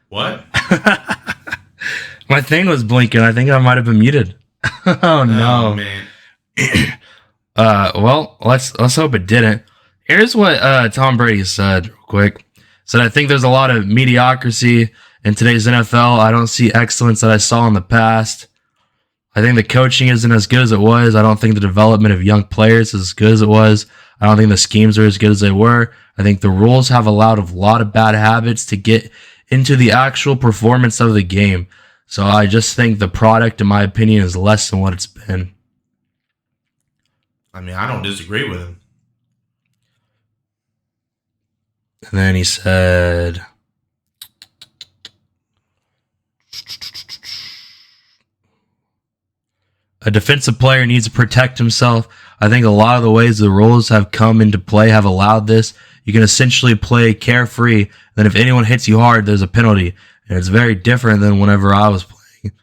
What? My thing was blinking. I think I might have been muted. Oh Oh no. man. Well, let's hope it didn't. Here's what Tom Brady said real quick. Said, I think there's a lot of mediocrity in today's NFL. I don't see excellence that I saw in the past. I think the coaching isn't as good as it was. I don't think the development of young players is as good as it was. I don't think the schemes are as good as they were. I think the rules have allowed a lot of bad habits to get into the actual performance of the game. So I just think the product, in my opinion, is less than what it's been. I mean, I don't disagree with him. And then he said, a defensive player needs to protect himself. I think a lot of the ways the rules have come into play have allowed this. You can essentially play carefree. Then if anyone hits you hard, there's a penalty. And it's very different than whenever I was playing.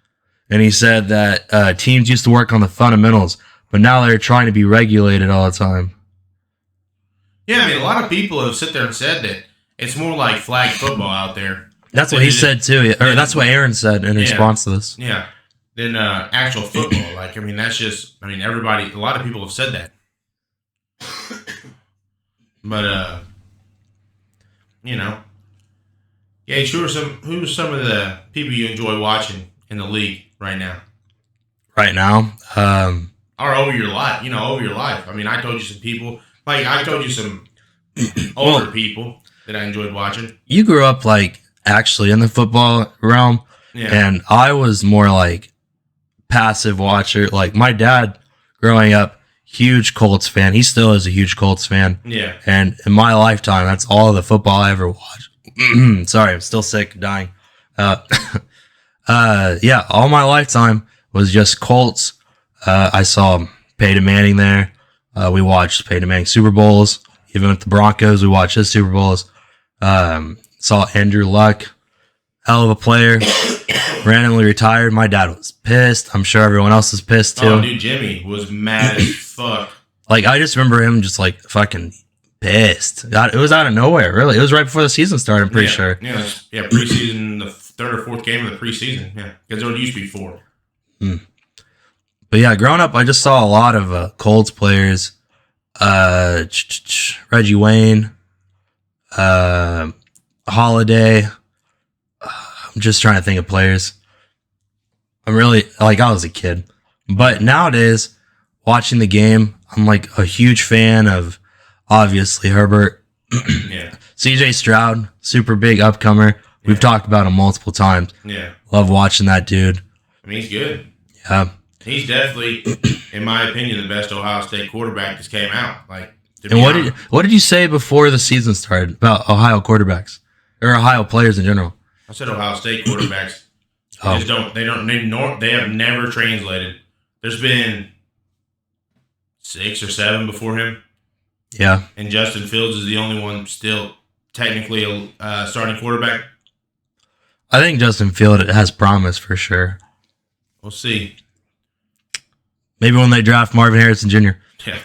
And he said that teams used to work on the fundamentals, but now they're trying to be regulated all the time. Yeah, I mean, a lot of people have sit there and said that it's more like flag football out there. That's what he said too. Or that's what Aaron said in response to this. Yeah. Than actual football. Like, I mean, that's just, I mean, everybody, a lot of people have said that. But, you know, Gage, who are some of the people you enjoy watching in the league right now? Right now? Or over your life, over your life. I mean, I told you some people, like, I told you some older people that I enjoyed watching. You grew up, like, actually in the football realm, and I was more like passive watcher. Like, my dad, growing up, huge Colts fan. He still is a huge Colts fan. Yeah. And in my lifetime, that's all the football I ever watched. Sorry, I'm still sick, dying. Yeah, all my lifetime was just Colts. I saw Peyton Manning there. We watched Peyton Manning Super Bowls. Even with the Broncos, we watched his Super Bowls. Saw Andrew Luck, hell of a player, randomly retired. My dad was pissed. I'm sure everyone else is pissed too. Oh, dude, Jimmy was mad as fuck. Like, I just remember him just like fucking pissed. It was out of nowhere, really. It was right before the season started, I'm pretty sure. Yeah, preseason, the third or fourth game of the preseason. Yeah, because there used to be 4. But yeah, growing up, I just saw a lot of Colts players. Reggie Wayne, Holiday. I'm just trying to think of players. I'm really, like, I was a kid. But nowadays, watching the game, I'm like a huge fan of, obviously, Herbert. Yeah. CJ Stroud, super big upcomer. We've talked about him multiple times. Yeah. Love watching that dude. I mean, he's good. Yeah. He's definitely, in my opinion, the best Ohio State quarterback that's came out. Like, and what did you say before the season started about Ohio quarterbacks or Ohio players in general? I said Ohio State quarterbacks. They have never translated. There's been 6 or 7 before him. Yeah. And Justin Fields is the only one still technically a starting quarterback. I think Justin Fields has promise for sure. We'll see. Maybe when they draft Marvin Harrison Jr. Yeah.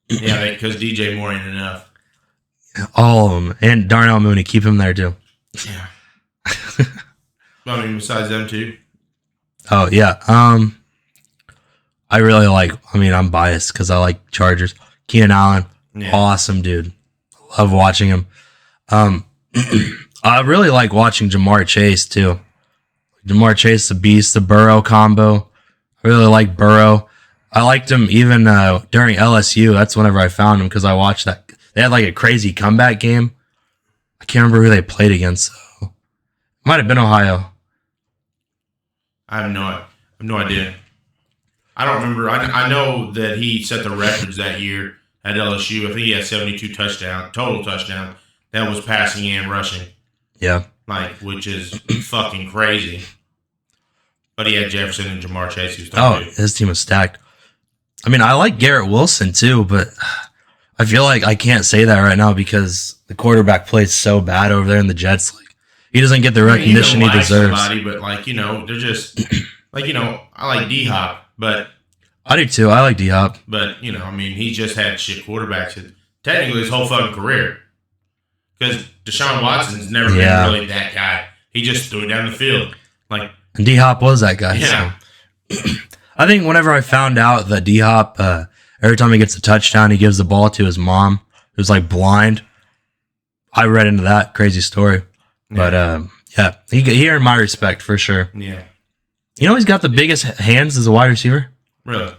Yeah, because DJ Moore ain't enough. All of them. And Darnell Mooney. Keep him there, too. Yeah. I mean, besides them, too. Oh, yeah. I really like, I'm biased because I like Chargers. Keenan Allen. Yeah. Awesome, dude. Love watching him. I really like watching Jamar Chase, too. Jamar Chase, the beast, the Burrow combo. I really like Burrow. I liked him even during LSU. That's whenever I found him because I watched that. They had like a crazy comeback game. I can't remember who they played against. So. It might have been Ohio. I have no idea. I don't remember. I know that he set the records that year at LSU. I think he had 72 total touchdowns. That was passing and rushing. Yeah. Which is fucking crazy. But he had Jefferson and Jamar Chase. His team was stacked. I like Garrett Wilson too, but I feel like I can't say that right now because the quarterback plays so bad over there in the Jets. Like, he doesn't get the recognition he deserves. But they're just I like D-Hop, but I do too. I like D-Hop. But, he's just had shit quarterbacks technically his whole fucking career. because Deshaun Watson's never been really that guy. He just threw it down the field. Like, and D-Hop was that guy. Yeah. So. I think whenever I found out that D-Hop, every time he gets a touchdown, he gives the ball to his mom, who's like blind. I read into that crazy story. Yeah. But he earned my respect for sure. Yeah. You know he's got the biggest hands as a wide receiver? Really?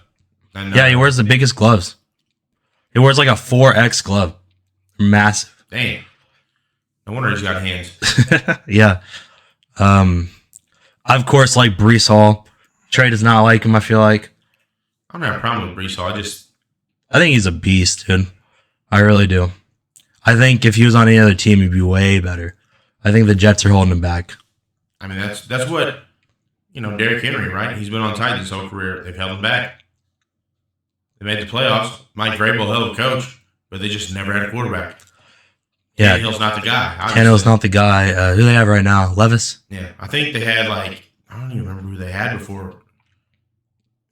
Yeah, he wears the biggest gloves. He wears like a 4X glove. Massive. Dang. No wonder he's got hands. Yeah. I, of course, like Brees Hall. Trey does not like him, I feel like. I don't have a problem with Brees Hall. I think he's a beast, dude. I really do. I think if he was on any other team, he'd be way better. I think the Jets are holding him back. I mean, that's what, Derrick Henry, right? He's been on Titans his whole career. They've held him back. They made the playoffs. Mike Vrabel, hell of a coach, but they just never had a quarterback. Yeah. Tannehill's not the guy. Tannehill's not the guy. Who they have right now? Levis? Yeah. I think they had, I don't even remember who they had before.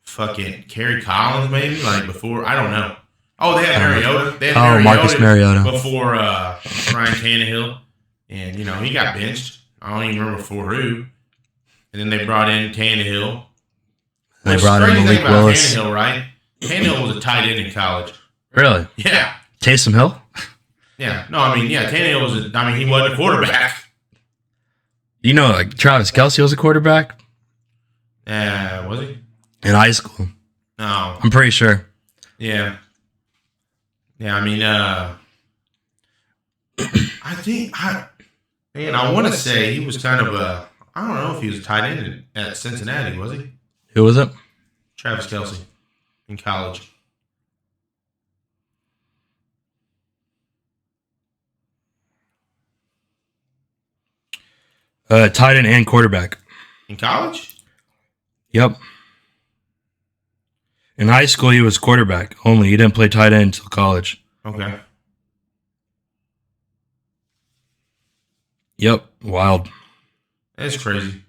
Fucking Kerry Collins, maybe? Before, I don't know. Oh, they had Mariota. They had Marcus Mariota. Before Ryan Tannehill. And, he got benched. I don't even remember for who. And then they brought in Tannehill. They brought in Malik Willis. Tannehill, right? Tannehill was a tight end in college. Really? Yeah. Taysom Hill? Yeah. No, Tannehill was he wasn't a quarterback. Travis Kelce was a quarterback? Was he? In high school. No. I'm pretty sure. Yeah. Yeah, I want to say he was kind of I don't know if he was a tight end at Cincinnati, was he? Who was it? Travis Kelce in college. Tight end and quarterback. In college? Yep. In high school, he was quarterback only. He didn't play tight end until college. Okay. Yep. Wild. That's crazy.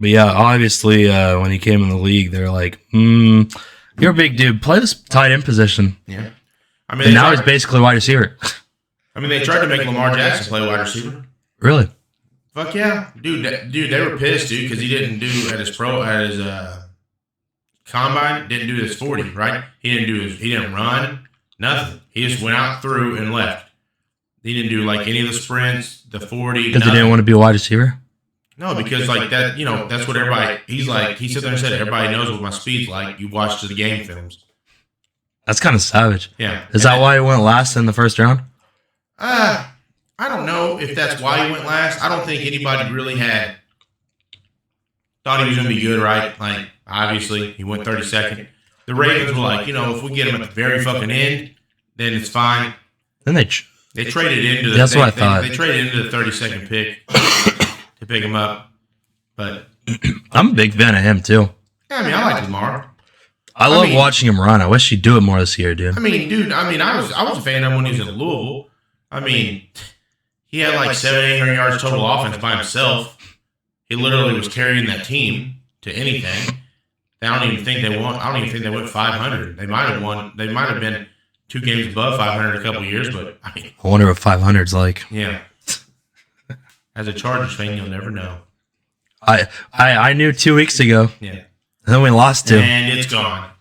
But yeah, obviously, when he came in the league, they're like, you're a big dude. Play this tight end position. Yeah. And now he's basically wide receiver. They tried to make Lamar Jackson play wide receiver. Really? Fuck yeah. Dude, they were pissed, dude, because he didn't do at his combine, didn't do his 40, right? He didn't run, nothing. He just went out through and left. He didn't do any of the sprints, the 40. Because he didn't want to be a wide receiver? No, because that, that's what everybody, he sat there and said, everybody knows what my speed's like. You watched the game films. That's kind of savage. Yeah. Is that why he went last in the first round? I don't know if that's why he went last. I don't think anybody really thought he was going to be good, right? Obviously, he went 32nd. The Ravens were like, if we get him at the very fucking end, then it's fine. Then they traded into the. That's what I thought. They traded into the 32nd pick to pick him up, but I'm a big fan of him too. Yeah, I like Lamar. I love watching him run. I wish he'd do it more this year, dude. I was a fan of him when he was in Louisville. He had 700-800 yards total offense by himself. He literally was carrying that team to anything. I don't even think they went 500. They might have won. They might have been 2 games above 500 a couple years, but I wonder what 500's like. Yeah. As a Chargers fan, you'll never know. I knew 2 weeks ago. Yeah. And then we lost 2. And it's gone.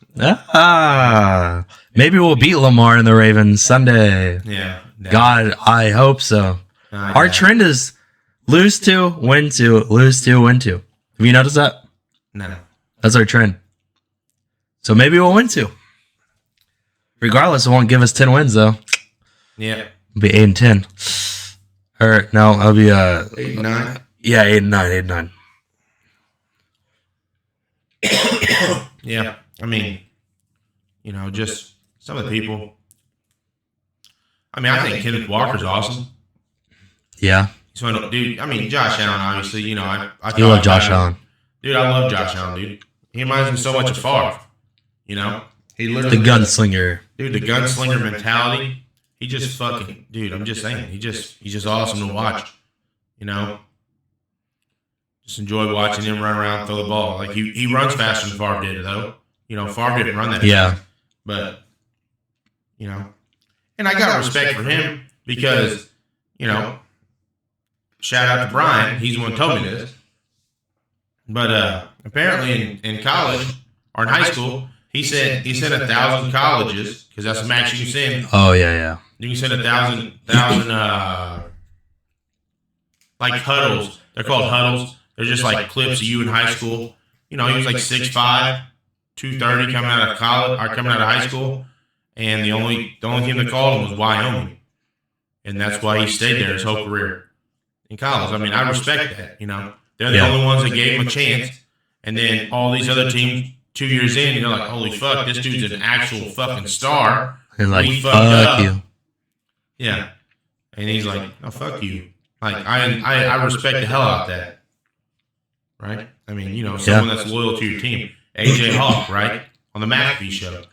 Maybe we'll beat Lamar and the Ravens Sunday. Yeah. God, I hope so. Our trend is lose 2, win 2, lose 2, win 2. Have you noticed that? No. That's our trend. So maybe we'll win 2. Regardless, it won't give us 10 wins, though. Yeah. It'll be 8-10. Or, no, it'll be 8-9. Yeah, 8-9. Yeah. Just some of the people. I think Kenneth Walker's awesome. Yeah. So, dude, Josh Allen, obviously, you love Josh Allen. Dude, I love Josh Allen, dude. He reminds me so much of Favre. He literally the gunslinger. Dude, the gunslinger mentality. He just fucking, dude, I'm just saying, he's just awesome to watch. Just enjoy watching him run around and throw the ball. He runs faster than Favre did, though. Favre didn't run that fast. But, and I got respect for him because, shout out to Brian. He's the one who told me this. But apparently in college or in high school, he said 1,000 colleges, because that's the max you can send. Oh, yeah. You can send 1,000 like huddles. They're called huddles. They're just like clips of you in high school. He was like 6'5", 230 coming out of college or coming out of high school, and the only team that called him was Wyoming, and that's why he stayed there his whole career in college. I mean, I respect that. They're the only ones that gave him a chance, and then all these other teams 2 years in, you're like, holy fuck, this dude's an actual fucking star. He's like, fuck you. Yeah, and he's like, oh, fuck you. Like, I respect the hell out of that. Right? I mean, someone that's loyal to your team. AJ Hawk, right? On the McAfee show.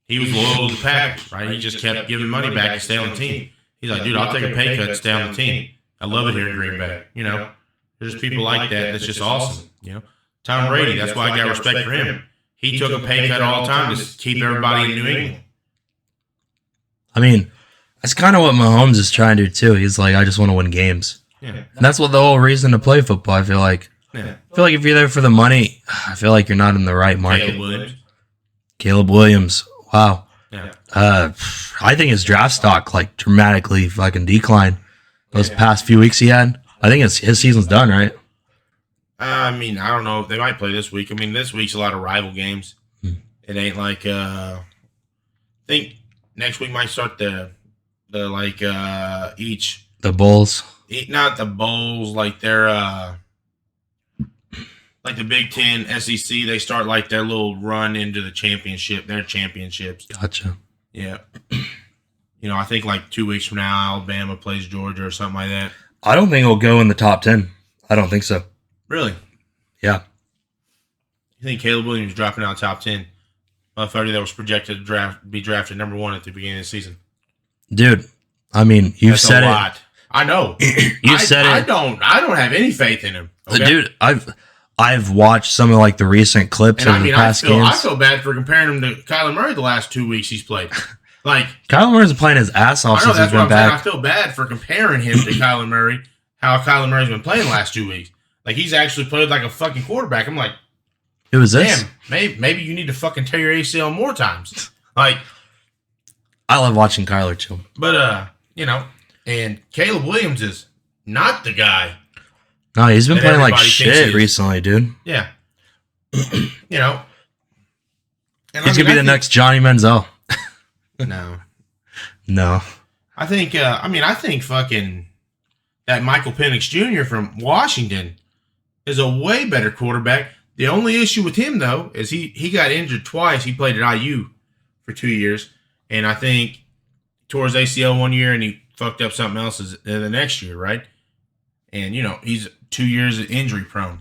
He was loyal to the Packers, right? He just kept giving money back to stay on the team. He's like, dude, I'll take a pay cut to stay on the team. I love it here in Green Bay. There's people like that. That's just awesome. Tom Brady, that's why I got respect for him. He took a pay cut all the time to keep everybody in New England. I mean, that's kind of what Mahomes is trying to do, too. He's like, I just want to win games. Yeah. And that's what the whole reason to play football, I feel like. Yeah. I feel like if you're there for the money, I feel like you're not in the right market. Caleb Williams. Wow. Yeah. I think his draft stock dramatically fucking declined those past few weeks he had. I think his season's done, right? I mean, I don't know if they might play this week. I mean, this week's a lot of rival games. It ain't like I think next week might start the Bulls. Not the Bulls, like they're like the Big Ten, SEC, they start like their little run into the championship, their championships. Gotcha. Yeah. I think like 2 weeks from now, Alabama plays Georgia or something like that. I don't think it'll go in the top 10. I don't think so. Really? Yeah. You think Caleb Williams dropping out top 10? Motherfucker that was projected to be drafted number 1 at the beginning of the season. Dude, I mean, you've said it. Lot. I know. You said it. I don't have any faith in him. Okay? Dude, I've watched some of the recent clips of the past games. I feel bad for comparing him to Kyler Murray the last 2 weeks he's played. Kyler Murray's been playing his ass off since he's been back. I feel bad for comparing him to Kyler Murray, how Kyler Murray's been playing the last 2 weeks. He's actually played like a fucking quarterback. I'm like, who is this? Damn, maybe you need to fucking tear your ACL more times. I love watching Kyler too. But and Caleb Williams is not the guy. No, he's been playing like shit recently, dude. Yeah. And he's gonna be the next Johnny Manziel. No. I think fucking that Michael Penix Jr. from Washington is a way better quarterback. The only issue with him, though, is he got injured twice. He played at IU for 2 years, and I think he tore his ACL 1 year, and he fucked up something else the next year, right? And, he's 2 years injury prone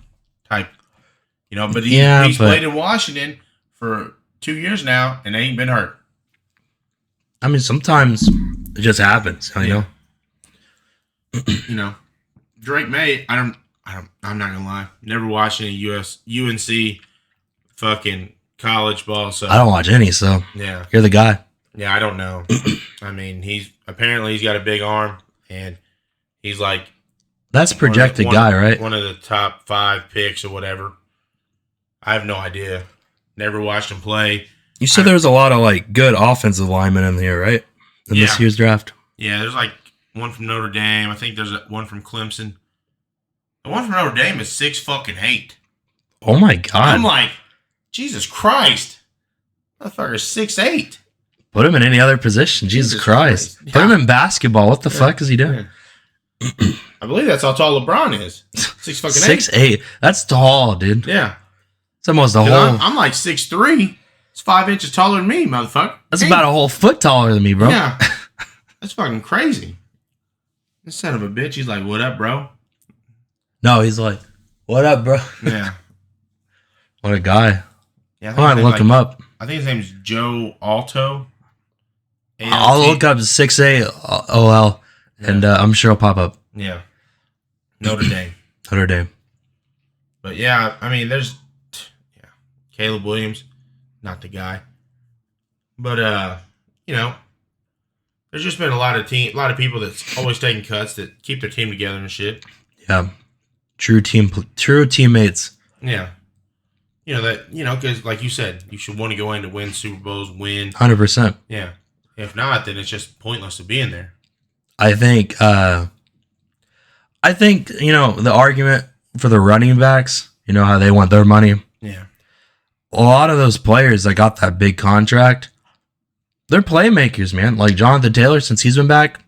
type. But he's played in Washington for 2 years now, and they ain't been hurt. I mean, sometimes it just happens, know. Drake May, I'm not gonna lie. Never watched any UNC fucking college ball. So I don't watch any. So yeah, you're the guy. Yeah, I don't know. I mean, he's got a big arm, and he's like that's projected guy, right? One of the top 5 picks or whatever. I have no idea. Never watched him play. You said there was a lot of good offensive linemen in here, right? In this year's draft. Yeah, there's one from Notre Dame. I think there's one from Clemson. The one from Notre Dame is 6'8". Oh my god! I'm like, Jesus Christ, motherfucker's 6'8". Put him in any other position, Jesus Christ. Yeah. Put him in basketball. What the fuck is he doing? Yeah. I believe that's how tall LeBron is. 6'8". 6'8". That's tall, dude. Yeah, it's almost a whole. I'm like 6'3". It's 5 inches taller than me, motherfucker. That's about a whole foot taller than me, bro. Yeah, that's fucking crazy. This son of a bitch. He's like, "What up, bro?" No, he's like, "What up, bro?" Yeah. What a guy. Yeah, I might look him up. I think his name's Joe Alto. A-L-T. I'll look up 6'8" OL, and I'm sure it'll pop up. Yeah. Notre Dame. Notre Dame. But yeah, I mean, there's Caleb Williams, not the guy. But There's just been a lot of people that's always taking cuts that keep their team together and shit. Yeah, true teammates. Yeah, because like you said, you should want to go in to win Super Bowls, win 100%. Yeah. If not, then it's just pointless to be in there. I think the argument for the running backs, how they want their money. Yeah. A lot of those players that got that big contract, they're playmakers, man. Like Jonathan Taylor, since he's been back,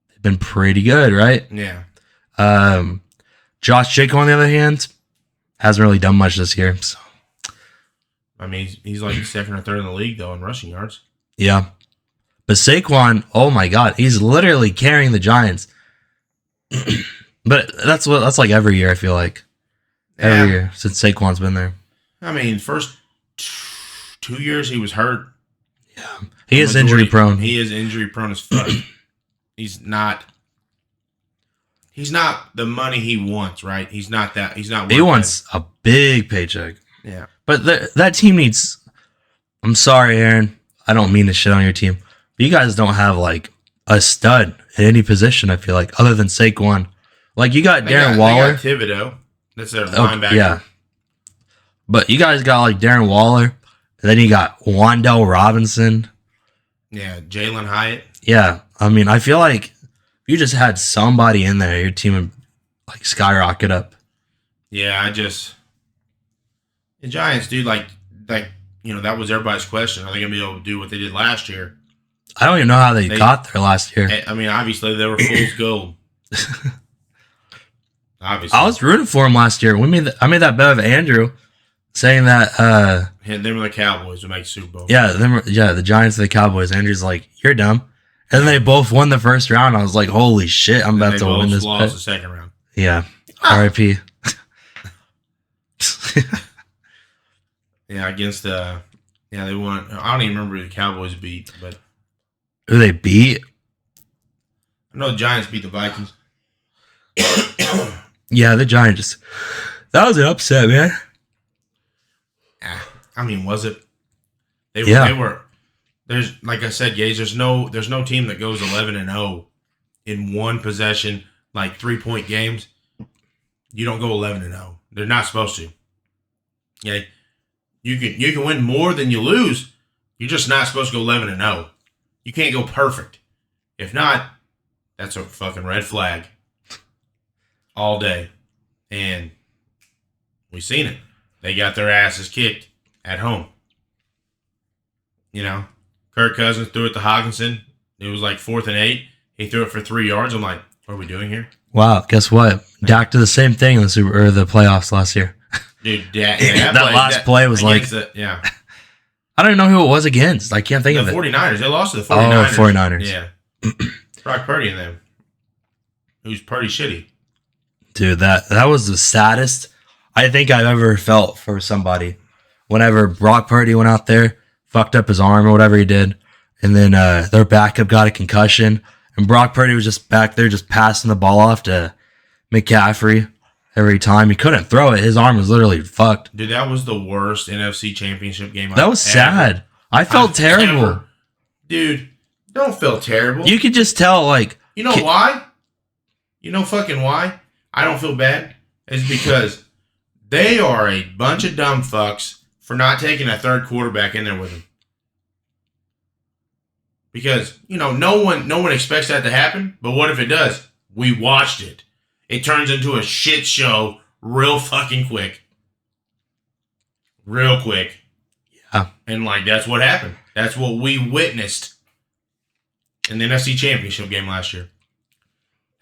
they've been pretty good, right? Yeah. Josh Jacobs, on the other hand, hasn't really done much this year. So. I mean, he's like second or third in the league, though, in rushing yards. Yeah. But Saquon, oh my God, he's literally carrying the Giants. But that's like every year, I feel like. Every year since Saquon's been there. I mean, first 2 years he was hurt. Yeah. He is injury prone. He is injury prone as fuck. He's not the money he wants, right? He's not. He wants a big paycheck. Yeah. But that team needs. I'm sorry, Aaron. I don't mean to shit on your team. But you guys don't have like a stud at any position, I feel like, other than Saquon. Like you got Darren Waller. They got Thibodeau. That's their linebacker. Yeah. But you guys got like Darren Waller. And then you got Wan'Dale Robinson. Yeah, Jalen Hyatt. Yeah. I mean, I feel like if you just had somebody in there, your team would like skyrocket up. Yeah, the Giants, dude, like that was everybody's question. Are they gonna be able to do what they did last year? I don't even know how they got there last year. I mean, obviously they were fool's gold. Obviously, I was rooting for him last year. I made that bet with Andrew, saying that them and the Cowboys would make Super Bowl. Yeah, the Giants and the Cowboys. Andrew's like, you're dumb, and then they both won the first round. I was like, holy shit, I'm about to win this. Lost the second round. Yeah, R.I.P. Yeah, against they won. I don't even remember who the Cowboys beat, but who they beat? I know the Giants beat the Vikings. Yeah, the Giants. That was an upset, man. I mean, was it? They were. There's like I said, Gaze. There's no team that goes 11-0 in one possession, like 3-point games. You don't go 11-0. They're not supposed to. Yeah, you can win more than you lose. You're just not supposed to go 11-0. You can't go perfect. If not, that's a fucking red flag. All day. And we've seen it. They got their asses kicked at home. Kirk Cousins threw it to Hawkinson. It was like 4th and 8. He threw it for 3 yards. I'm like, what are we doing here? Wow, guess what? Dak did the same thing in the playoffs last year. Dude, that last play was like... yeah. I don't even know who it was against. I can't think of it. The 49ers. They lost to the 49ers. Oh, 49ers. Yeah. Brock Purdy and them. Who's pretty shitty. Dude, that was the saddest I think I've ever felt for somebody. Whenever Brock Purdy went out there, fucked up his arm or whatever he did, and then their backup got a concussion, and Brock Purdy was just back there just passing the ball off to McCaffrey every time. He couldn't throw it. His arm was literally fucked. Dude, that was the worst NFC Championship game that was sad. I felt terrible. Dude, don't feel terrible. You could just tell, like... You know why? You know fucking why? I don't feel bad. It's because they are a bunch of dumb fucks for not taking a third quarterback in there with them. Because, no one expects that to happen. But what if it does? We watched it. It turns into a shit show real fucking quick. Real quick. Yeah. And, that's what happened. That's what we witnessed in the NFC Championship game last year.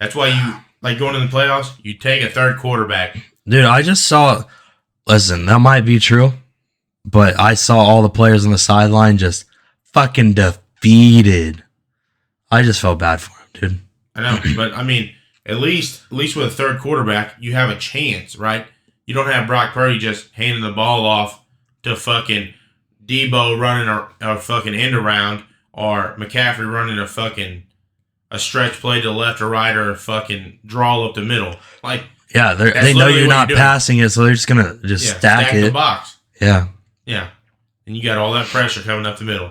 That's why you, going in the playoffs, you take a third quarterback. Dude, I just saw... Listen, that might be true, but I saw all the players on the sideline just fucking defeated. I just felt bad for him, dude. I know, but, I mean, at least with a third quarterback, you have a chance, right? You don't have Brock Purdy just handing the ball off to fucking Debo running a fucking end around or McCaffrey running a stretch play to the left or right or a fucking draw up the middle. Yeah, they know you're not passing it, so they're just going to stack it. The box. Yeah. Yeah. And you got all that pressure coming up the middle.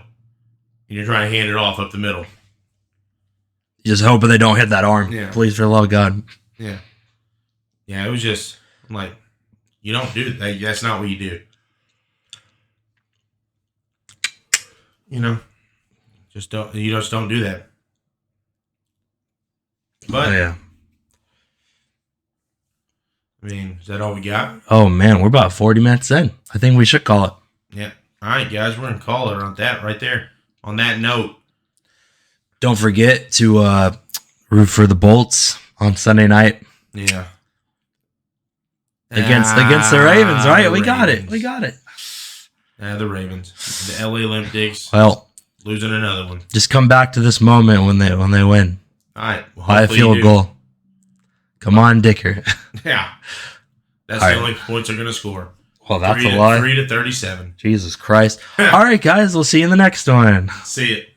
And you're trying to hand it off up the middle. Just hoping they don't hit that arm. Yeah. Please, for the love of God. Yeah. Yeah, it was just, I'm like, you don't do that. That's not what you do. You know, you just don't do that. But, Yeah. I mean, is that all we got? Oh, man, we're about 40 minutes in. I think we should call it. Yeah. All right, guys, we're going to call it on that right there. On that note. Don't forget to root for the Bolts on Sunday night. Yeah. Against the Ravens, right? We got it. The Ravens. The LA Olympics. Well, losing another one. Just come back to this moment when they win. All right. Well, By a field goal. Come on, Dicker. Yeah. That's All the right. only points they're going to score. Well, that's a lie. 3 to 37. Jesus Christ. All right, guys. We'll see you in the next one. See it.